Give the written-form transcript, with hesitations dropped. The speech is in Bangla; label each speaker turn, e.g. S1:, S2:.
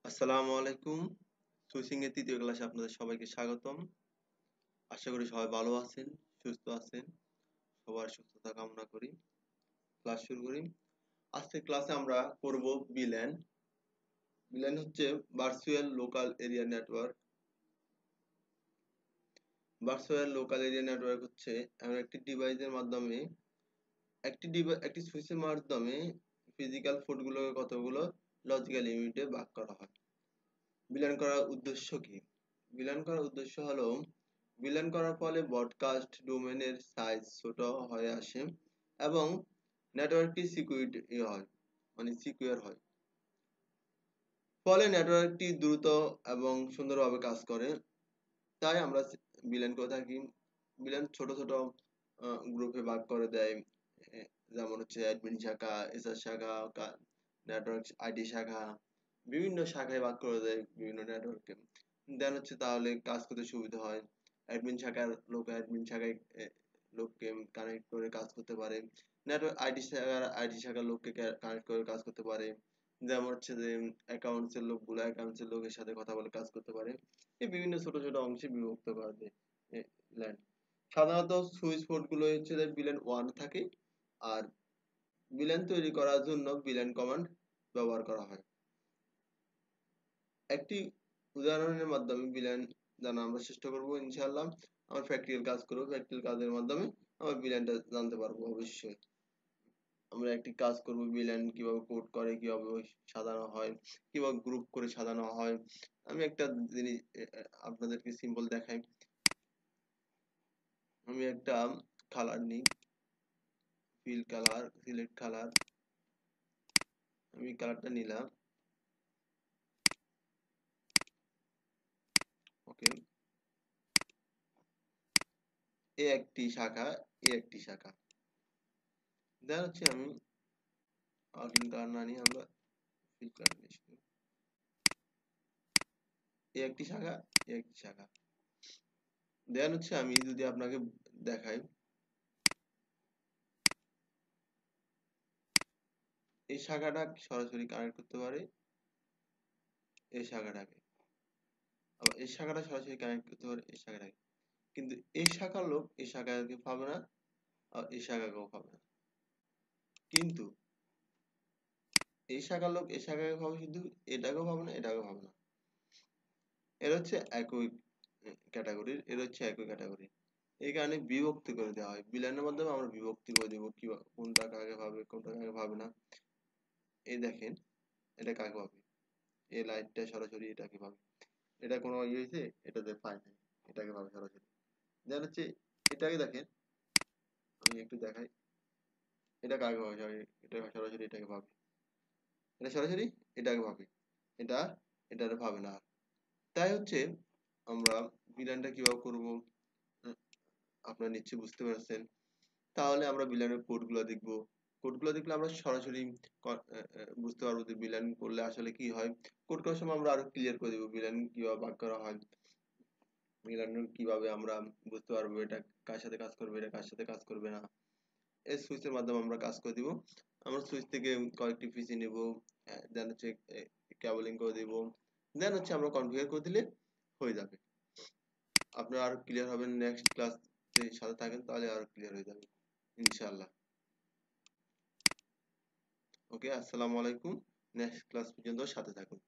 S1: আসসালামু আলাইকুম। সুইচিং এর তৃতীয় ক্লাসে আপনাদের সবাইকে স্বাগতম। আশা করি সবাই ভালো আছেন, সুস্থ আছেন। সবার সুস্থতা কামনা করি। ক্লাস শুরু করি। আজকের ক্লাসে আমরা করব VLAN। VLAN হচ্ছে virtual local area network. Virtual local area network হচ্ছে এমন একটি ডিভাইসের মাধ্যমে একটি সুইচের মাধ্যমে ফিজিক্যাল পোর্টগুলোকে কতগুলো লজিক্যাল ইউনিটে ভাগ করা হয়। VLAN করার উদ্দেশ্য কি? VLAN করার উদ্দেশ্য হলো VLAN করার ফলে ব্রডকাস্ট ডোমেনের সাইজ ছোট হয়ে আসে এবং নেটওয়ার্কটি সিকিউর হয়। ফলে নেটওয়ার্কটি দ্রুত এবং সুন্দরভাবে কাজ করে। তাই আমরা VLAN করে থাকি। VLAN ছোট ছোট গ্রুপে ভাগ করে দেয়। যেমন হচ্ছে অ্যাডমিন শাখা, এসআর শাখা, নেটওয়ার্ক আইডি শাখা, বিভিন্ন শাখায় ভাগ করে দেয় বিভিন্ন নেটওয়ার্ককে। দেন হচ্ছে তাহলে কাজ করতে সুবিধা হয়। অ্যাডমিন শাখার লোক অ্যাডমিন শাখায় লোককে কানেক্ট করে কাজ করতে পারে। নেটওয়ার্ক আইডি শাখার লোককে কানেক্ট করে কাজ করতে পারে। যেমন হচ্ছে যে অ্যাকাউন্টস এর লোকগুলো অ্যাকাউন্টস এর লোকের সাথে কথা বলে কাজ করতে পারে। এই বিভিন্ন ছোট ছোট অংশে বিভক্ত করা যায় VLAN। সাধারণত সুইচ পোর্ট গুলো হচ্ছে যে VLAN 1 থাকে আর VLAN তৈরি করার জন্য VLAN কমান্ড ব্যবহার করা হয়। একটি উদাহরণের মাধ্যমে VLAN জানা আমরা চেষ্টা করব ইনশাআল্লাহ। আমরা প্র্যাকটিক্যাল কাজ করব। প্র্যাকটিক্যাল কাজের মাধ্যমে আমরা VLAN টা জানতে পারবো অবশ্যই। আমরা একটি কাজ করব VLAN কিভাবে কোড করে, কিভাবে সাজানো হয়, কিভাবে গ্রুপ করে সাজানো হয়। আমি একটা জিনিস আপনাদেরকে সিম্বল দেখাই। আমি একটা কালার নিই, ফিল কালার, সিলেক্ট কালার। আমি কালারটা নিলাম। ওকে, এ একটি শাখা, এ একটি শাখা। দেন হচ্ছে আমি আউটলাইন কালার না নিয়ে আমরা ফিল কালার নিই। এ একটি শাখা, এ একটি শাখা। দেন হচ্ছে আমি যদি আপনাকে দেখাই, এই শাখাটা সরাসরি কানেক্ট করতে পারে এই শাখাটাকে, আবার এই শাখাটা সরাসরি কানেক্ট করতে পারে এই শাখাটাকে। কিন্তু এই শাখার লোক এই শাখাকে পাবে না, আর এই শাখাকেও পাবে না। কিন্তু এই শাখার লোক এই শাখাকে পাবে, কিন্তু এটাকেও পাবে না, এটাকেও পাবে না। এর হচ্ছে একই ক্যাটাগরির, এর হচ্ছে একই ক্যাটাগরি। এই কারণে বিভক্তি করে দেওয়া হয়। VLAN এর মাধ্যমে আমরা বিভক্তি করে দেবো কি কোনটা কাকে পাবে, কোনটা কাকে পাবে না। এই দেখেন, এটা কাকে পাবে, এই লাইটটা সরাসরি এটাকে পাবে। এটা কোনো ইয়ে হয়েছে, এটাতে পায় নাই, এটাকে পাবে সরাসরি। দেন হচ্ছে এটাকে দেখেন, আমি একটু দেখাই, এটা কাকে পাবে, এটা সরাসরি এটাকে পাবে, এটা সরাসরি এটাকে পাবে, এটা এটাকে পাবে না। তাই হচ্ছে আমরা VLAN-টা কিভাবে করবো আপনারা নিশ্চয়ই বুঝতে পারছেন। তাহলে আমরা VLAN-এর কোডগুলো দেখবো। কোডগুলো দেখলে আমরা সরাসরি বুঝতে পারবো যে VLAN করলে আসলে কি হয়। কোড করার সময় আমরা আরো ক্লিয়ার করে দেবো VLAN কিভাবে ভাগ করা হয়, VLAN কিভাবে আমরা বুঝতে পারবো এটা কার সাথে কাজ করবে, এটা কার সাথে কাজ করবে না। এই সুইচের মাধ্যমে আমরা কাজ করে দিব। আমরা সুইচ থেকে কয়েকটি পিসি নিব, দেন হচ্ছে কেবলিং করে দিব, দেন হচ্ছে আমরা কনফিগার করে দিলে হয়ে যাবে। আপনারা আরো ক্লিয়ার হবেন, নেক্সট ক্লাস সাথে থাকেন তাহলে আরো ক্লিয়ার হয়ে যাবে ইনশাআল্লাহ। ওকে, আসসালামু আলাইকুম। নেক্সট ক্লাস পর্যন্ত সাথে থাকুন।